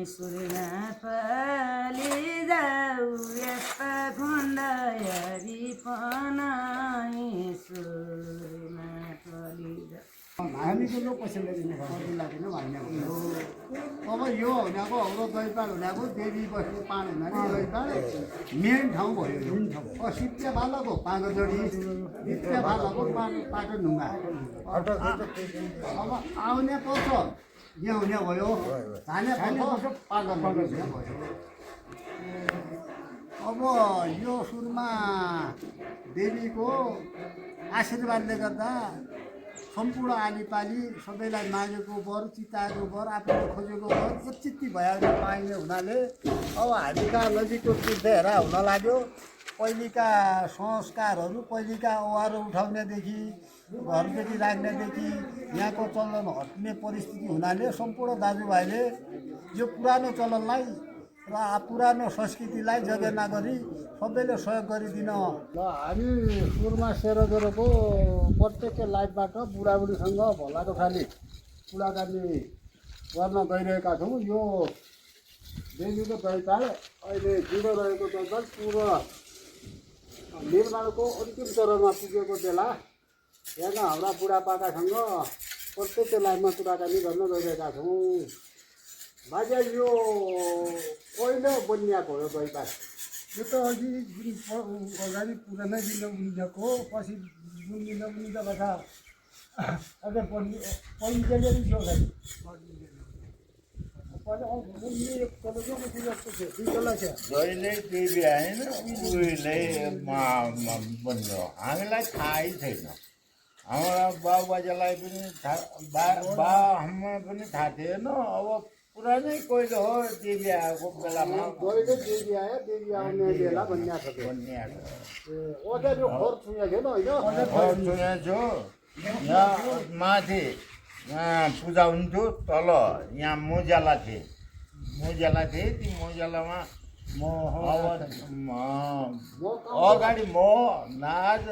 सुरमा फली जाऊ यस्ता खुन्डयरी पनाई सुरमा फली जाऊ हामीको लोक कसैले दिने लाग्दैन भन्ने अब यो हुनाको हाम्रो दैपाल हुनाको देवी बस्ने पाण हुनाले दैपाल मेन ठाउँ भयो यो सिप्चे भालाको पागोजडी सिप्चे भालाको पाटो ढुङ्गा अब आउने पर्छ यहाँ हुने भयो जाने पर्छ पागल भयो अब यो सुरुमा देवीको आशीर्वादले गर्दा सम्पूर्ण आलीपाली सबैलाई मागेको बर चिताएको बर आफूले खोजेको बर एकचित्ती भयो पाइने हुनाले अब हामीका नजिकको तीर्थहेरा हुन लाग्यो पहिलेका संस्कारहरू पहिलेका ओहारो उठाउनेदेखि घरदेखि राख्नेदेखि यहाँको चलन हट्ने परिस्थिति हुनाले सम्पूर्ण दाजुभाइले यो पुरानो चलनलाई र पुरानो संस्कृतिलाई जगेर्ना गरी सबैले सहयोग गरिदिन ल हामी सुरुमा सेरोजेरोको प्रत्येक लाइफबाट बुढाबुढीसँग भलाको खाली कुराकानी गर्न गइरहेका छौँ यो देवीको दैपाल अहिले जिरो रहेको दैपाल पुरो निर्माणको अन्तिम चरणमा पुगेको बेला यहाँ हाम्रा बुढापाकासँग प्रत्येक लाइफमा कुराकानी गर्न गइरहेका छौँ बाजे यो पहिलो बनिएको हो दैपाल यो त अघि अगाडि पुरानै दिन बुनिएको पछि बुनिँदा कथा अझै पहिलेले थियो अगाडि जहिले टिभी आएन उहिले बन्यो हामीलाई थाहै छैन हाम्रा बाबुबाजेलाई पनि हामीलाई पनि थाहा थिएन अब पुरानै कोइलो हो देवी आएको बेलामा पहिलो देवी आयो देवी आउने बेला बनिएको अझै यो घर छुँएको थिएन होइन सुनेको छु यहाँ माथि पूजा हुन्थ्यो तल यहाँ मोजाला थिए ती मोजालामा अगाडि म नाच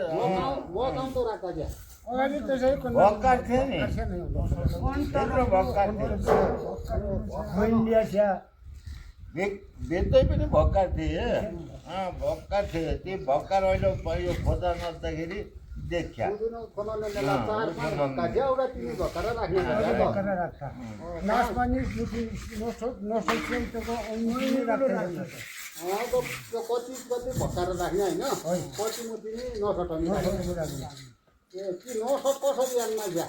भक्का थियो नि त्यत्रो भक्का थियो बेच्दै पनि भक्का थिए भक्का थिए ती भक्का अहिले यो खोजा नर्दाखेरि देखिया कति भक्काएर राख्ने होइन कति मुठी नसटाउने कि नसट कसरी जान्मा क्या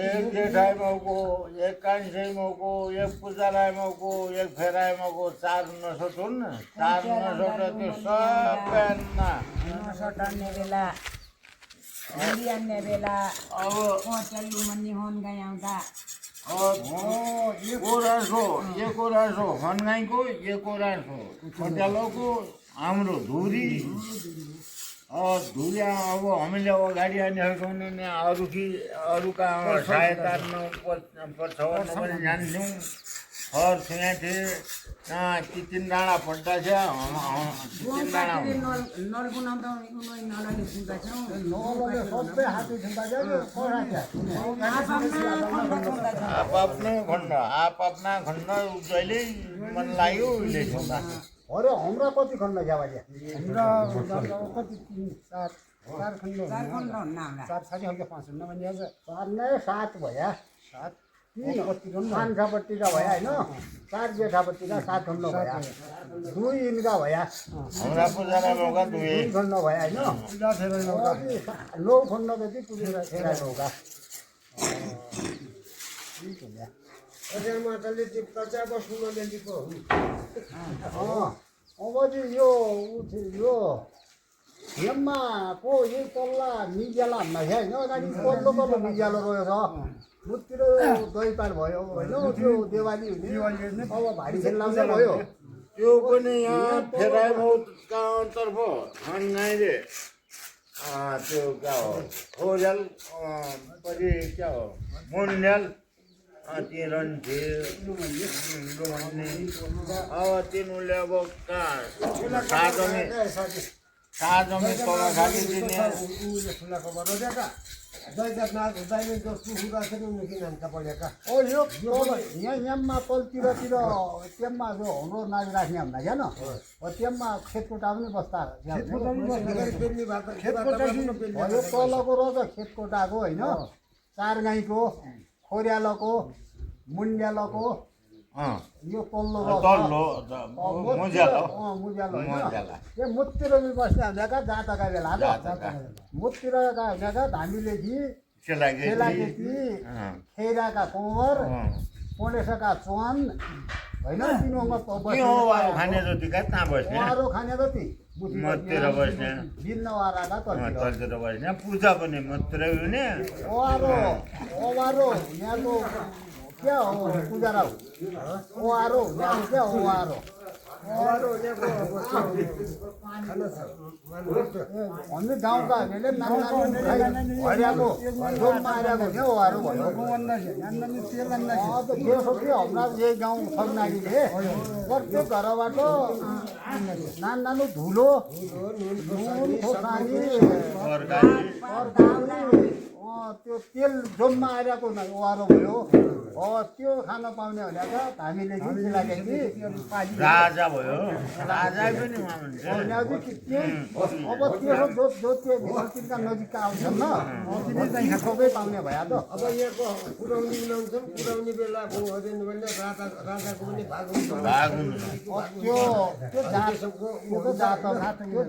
एक जेठाई माउको एक कान्छी माउको एक पूजा राई माउको एक फेराई माउको चार नसट हुन् चार नसट त्यो सबै नसटाउने बेला झुली आन्ने बेला अब पचल्लु मन्नी होन गयाउँदा एक रासो हनगाईको एक रासो पट्यालोको हाम्रो धुरी धुरी अब हामीले अगाडि आनेहरूको पनि अरूका सहायता पर्छ पनि जान्छौँ हर छुँया थिए तिन डाँडा फट्टा छ तिन डाँडा आफ्ना खण्ड जहिले मन लाग्यो उहिले छुँदा अरे हाम्रा कति खण्ड क्या बाजे कति चार खण्ड चार साढे खालको पाँच खण्ड भने चार नै सात भयो सात पाँचपट्टिका भयो होइन चार जेठापट्टिका सात खण्ड भयो दुई यिनका भयो हाम्रा पूजालाई मौका दुई खण्ड भयो होइन नौ खण्ड जति पुगेर नौका अब चाहिँ यो हेममा पो यही तल्ला मिज्याला भन्दा थियो होइन अगाडि पल्लो मिज्यालो रहेछ मुतिर दैपाल भयो होइन त्यो देवाली हुने अब भारी खेल लाउँदै भयो त्यो पनि यहाँ फेराइतर्फ हनगाईले त्यो क्या हो खोजल पछि क्या हो मुन्डेल तिरन्थे अब तिनीहरूले अब कहाँ साधने कहाँ जम्मे तल खाली दिने उनीले खुला खबर रोजेका दैजात नाच हुँदैन जो सुखुरा छ नि उनीले किन हान्छ पढेका ओ यो यहाँ याममा तलतिरतिर त्यहाँ जो हाम्रो नाच राख्ने हामीलाई क्या न त्यहाँ खेतकोटा पनि बस्दा यो तलको र खेतकोटाको होइन चार गाईको खोर्यालोको मुन्ड्यालोको यो तल्लो मुज्यालो मुज्यालो यो मुतिर बस्ने हुँदाका जातका बेला मुतिरका हुँदाका हामीले कि खेलाकेटी खेराका कुँवर पोलेसका चुहान होइन तिनीहरूमा खाने जति कहाँ बस्ने उहाँहरू खाने जति मतिर बस्ने भिन्न वाराका तलतिर बस्ने पूजा पनि मतिरै हुने ओवारो यहाँको क्या हो पुजारा हो ओवारो यहाँ क्या हो ओवारो हामी गाउँका हामीले हरियाको जोममा आइरहेको थियो ओवारो भयो त्यसो कि हाम्रा यही गाउँ छङ्नारीले प्रत्येक घरबाट नानो धुलो नुन खोर्सानी त्यो तेल जोममा आइरहेको ओवारो भयो त्यो खान पाउने भनेको हामीले राजा भयो राजा पनि अब त्यो तिनका नजिकका आउँछन् न सबै पाउने भयो त अब यहाँको पुर्याउने बनाउँछन् पुर्याउने बेला भने राजाको पनि भाग हुन्छ त्यो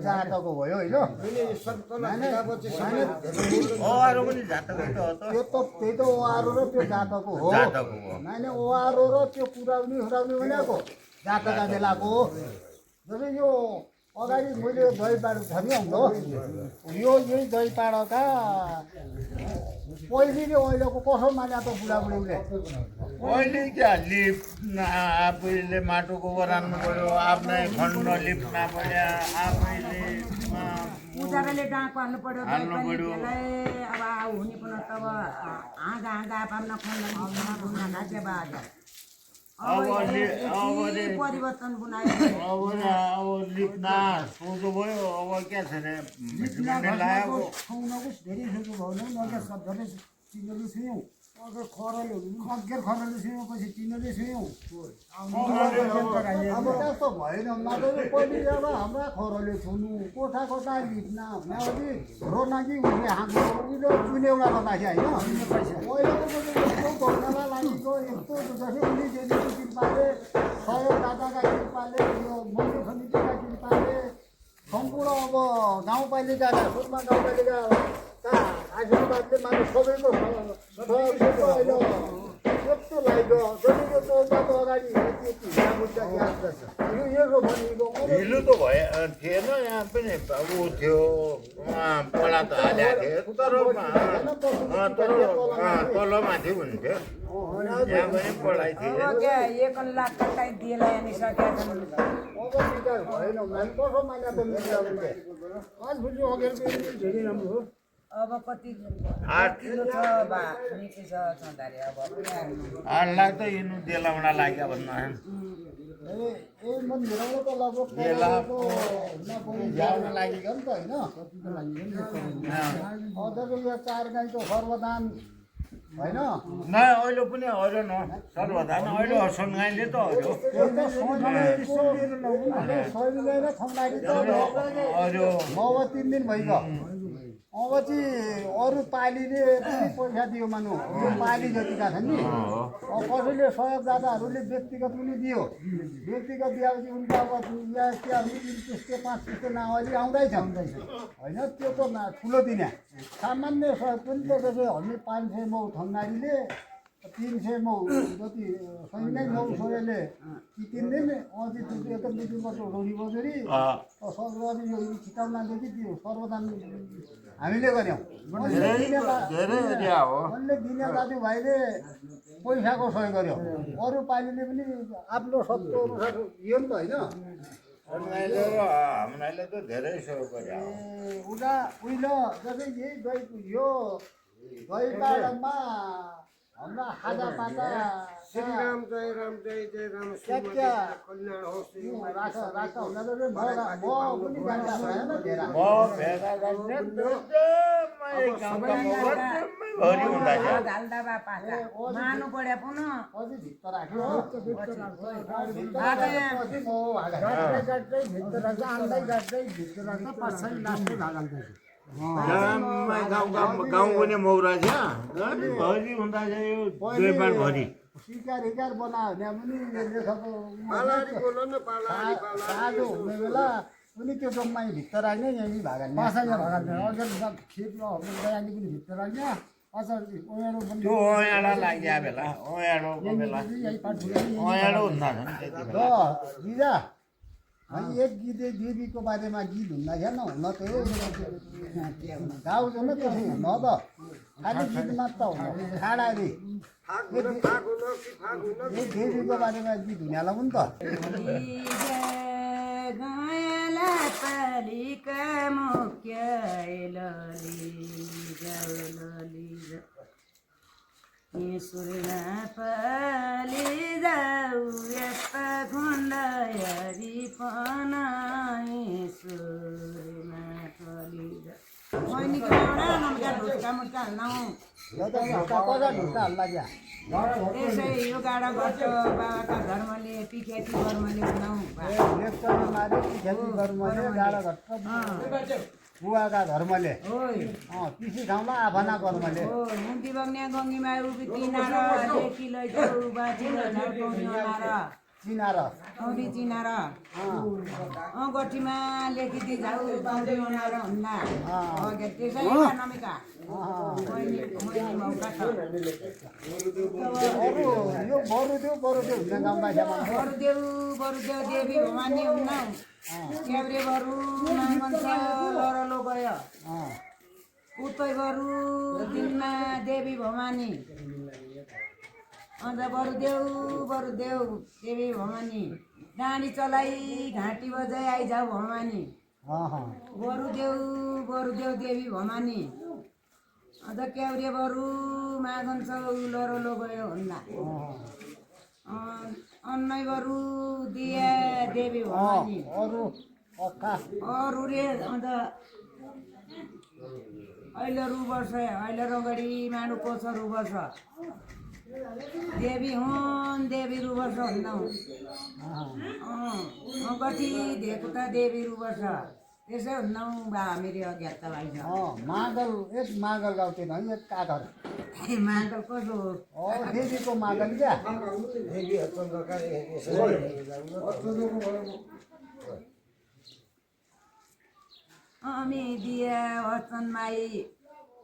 जातको भयो होइन त्यो त त्यही त ओहारो र त्यो जातको हो नानी ओहारो र त्यो पुर्याउने भनेको जातका बेलाको जस्तै यो अगाडि मैले दही पाडो छ नि हाम्रो यो यही दही पाडोका पहिले र अहिलेको कसो मान्या त बुढाबुढीले पहिले क्या लिप आफैले माटोको बराल्नु पऱ्यो आफ्नै खण्ड लिप्न पर्यो आफैले पुजाराले डाँको हाल्नु पर्यो अब हुने पनि तब हाँगा पार्न खण्ड घाँसे बाजा परिवर्तन बनायो अब लिप्न सोझो भयो अब क्या छ अरे धेरै सोचो भयो नजिक शब्दले तिनीहरू छुयौँ अगर खरले छुयौँ पछि तिनीहरूले छुयौँ अब त्यस्तो भएन पहिले अब हाम्रा खरले छुनु कोठा कोठा लिप्न भनेपछि रोनाकी उसले हाम्रो उहिले चुनेउला नपाखे होइन पहिलाको घटनालाई लागेको यस्तो जस्तै उनी जेलीको कृपाले सहयोग दादाका कृपाले यो मन्दिर समितिका कृपाले सम्पूर्ण अब गाउँपालिकाका सुनमा गाउँपालिकाका आशीर्वादले मान्छे सबैको अहिले यस्तो लाग्यो जति यो चौकाको अगाडि यो भनेको हिलो त भयो थिएन यहाँ पनि ऊ थियो पला त हालेको थियो तर तलमाथि हुन्थ्यो यहाँ पनि पढाइ थियो एक लाख कतै दिएला अनि सकेका छन् अब विकास भएन भने कसो मान्या त मिल्ने धेरै राम्रो हो अब कति किलो छ बा निकै छ छँदाखेरि अब 8 लाख त यिनु देलाउन लाग्यो भन्नु ए म मिलाउनु त लगभग जान लागेको नि त होइन अझै यो 4 गाईको सर्वदान होइन न अहिले पनि अरू न सर्वधान अहिले हर्सनगाईले त अरू शैलीलाई र थम्नाडी त अरू अब 3 दिन भइगयो अब चाहिँ अरू पालीले पनि पैसा दियो मानु यो पाली जतिका छन् नि कसैले सहयोगदाताहरूले व्यक्तिगत पनि दियो व्यक्तिगत दिएपछि उनका अब त्यहाँ त्यस्तो 5 त्यस्तो नावली आउँदैछ होइन त्यो त ठुलो दिने सामान्य सहयोग पनि त जस्तै हामी 500 मौ थन्नारीले 300 मौ जति सैनै मौ छोरेले ती 3 दिन अझै त्यो एउटा मिटिङबाट रोडी बजरी सरकारी यो छिटाउनादेखि त्यो सर्वदान हामीले गऱ्यौँ उनले दिने दाजुभाइले पैसाको सहयोग गर्यो अरू पालीले पनि आफ्नो सत्तो अनुसार दियो नि त होइन हामीलाई त धेरै सहयोग गर्यो उहिले जस्तै यही यो दही पाडमा हाम्रा खाजा पाता श्री राम जय राम क्या क्या कल्याण होस् राख हुन त म पनि जान्छ भएन धेरै म भेगा गर्ने एकदमै गाउँका मगजमै भरि हुँदा छ घाल्दा बा पाका मानु पड्या पुन अझै भित्र राख्यो गाड्दै भित्र राख्छ आउँदै गाड्दै भित्र राख्छ पछाडि लास्टै भाग हाल्दैछ जम्मै गाउँ पनि मौरा छ भरि हुँदा छ यो दुईबार भरि सिकार हिकार बनायो भने पनि यसले सबै पालारी बोल न पालारी साधो हुने बेला पनि त्यो जम्मै भित्र राख्ने यहीँ भाग हाल्ने पछाडि भाग हाल्ने अघि खेप्न गयाली पनि भित्र राख्ने अझ उनीहरू पनि त्यो ओयाडा लाग्या बेला ओयाडोको बेला यही पाठ फुलेर ओयाडो हुँदा छ नि त्यति बेला दिदा एक गीतै देवीको बारेमा गीत हुँदा न हुन त हो गाउँछ न त्यसै हुन त खालि गीत मात्र हुन खाडा रे एक देवीको बारेमा गीत हुनेला पनि त गयला पालिका मुख्य सुरमा पाली जाऊ यस्ता खुन्ड हरिपन सुरमा पाली जाऊ बहिनीको एउटा नम्बर ढुक्का मुट्का हाल्नु यो त कता ढुक्का हल्ला क्या त्यसै यो गाडा गर्छ बाबाका धर्मले पिख्याती धर्मले बनाऊ लेप्चामा मारे खेती धर्मले गाडा घट्ट बुवाका धर्मले पिसी ठाउँमा आफना कर्मले मुक्ति बग्ने गङ्गीमा उभि किनार देखि लैजाऊ बाँचेर झर्काउने अनार चिनार औधी चिनार गठीमा लेखिदिए जाऊ बाँधी अनार हुन्ना त्यसै नमिका अरू यो बरुदेऊ हुने गाउँमा बरुदेव देवी भवानी हुन्न क्याब्रे बरु मामन्छ लरलो गयो उतै बरु दिनमा देवी भवानी अन्त बरुदेव देवी भवानी डाँडी चलाई घाँटी बजाई आइजाऊ भवानी बरुदेव देवी भवानी अन्त क्याउरे बरु मागन्छ लरलो गयो हुन्न अन्नै बरु दिया देवी भवानी अरू रे अन्त अहिले रु वर्ष अहिले रगडी मानु कोछ रु वर्ष देवी हुन् देवी रु वर्ष हुन्नौ गठी दिएको त देवी रु वर्ष त्यसै हुन्नौ बा हामीले अज्ञात लाग्छ मागल एक मागल गाउँथेन है एक काठर मागल कसो हो देवीको मागल क्या अमी दिया वचन माई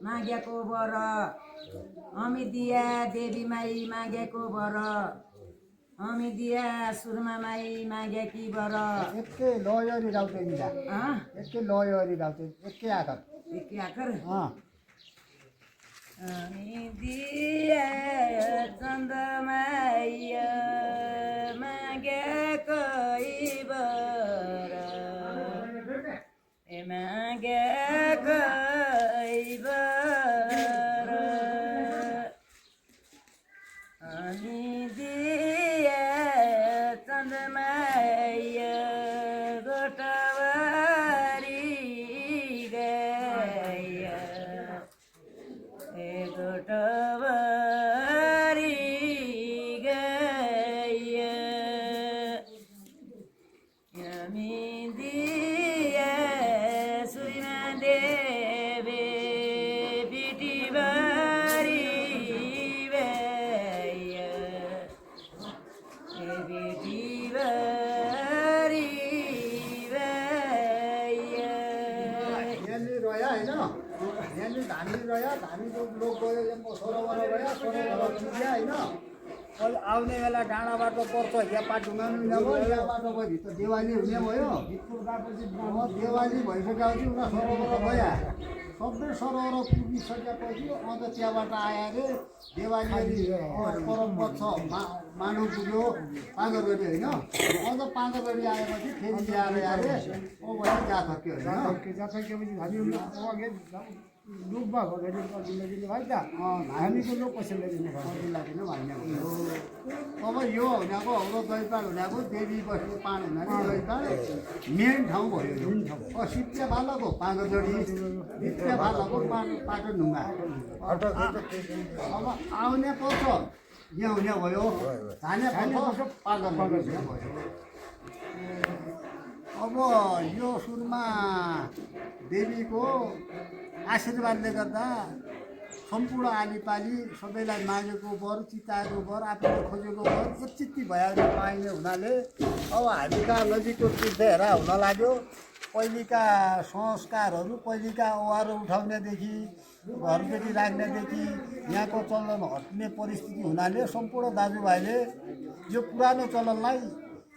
मागेको बर अमी दिया देवी माई मागेको बर अमी दिया सुरमा माई मागेकी बर एकै लयरी गाउँथे मिला एकै लयरी गाउँथे एकै आखर एकै आखर अँ अमी दिया चन्द्रमाई मागेको बर मागेको बर अनि दिया चन्द्रमाय गोटवारी गया गोटवारी गया हामी दिया सुइमा देवे बिटीबारी धामी रह्यो धामीको लोक गयो सरोवर गयो सरोवर पुग्यो होइन अहिले आउने बेला डाँडा बाटो पर्छ यहाँ पाटुमा पनि भयो यहाँ बाटो गयो भित्र देवाली हुने भयो देवाली भइसकेपछि उनीहरू सरोवर गयो सबै सरोवर पुगिसकेपछि अन्त त्यहाँबाट आयो अरे देवाली परम पक्ष मानव पुग्यो पाँगरगढी होइन अन्त पाँगरगढी आएपछि फेरि ल्याएर अरे ओ भएर जा थक्यो होइन डुब्बा घरेलु जिल्ला दिनुभयो नि त हामीको लोक कसैले दिनुभयो जिल्ला दिनु भन्ने हो अब यो हुनाको हाम्रो दैपाल हुनाको देवी बस्ने पाण हुनाले दैपाल मेन ठाउँ भयो यो सिप्चे फालको पागजडी सिप्चे फालको पाटो ढुङ्गा अब आउने पर्छ यहाँ हुने भयो धाने पर्छ पागल भयो अब यो सुरुमा देवीको आशीर्वादले गर्दा सम्पूर्ण आलीपाली सबैलाई मागेको वर चिताएको वर आफूले खोजेको वर एकचित्ती भएर पाइने हुनाले अब हामीका नजिकको तीर्थहरा हुन लाग्यो पहिलेका संस्कारहरू पहिलेका ओहारो उठाउनेदेखि घरबेटी राख्नेदेखि यहाँको चलन हट्ने परिस्थिति हुनाले सम्पूर्ण दाजुभाइले यो पुरानो चलनलाई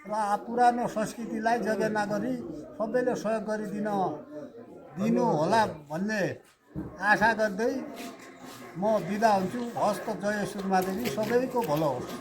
र पुरानो संस्कृतिलाई जगेर्ना गरी सबैले सहयोग गरिदिनु होला भन्ने आशा गर्दै म बिदा हुन्छु। हस्त जय सुरमा देवी सबैको भलो होस्।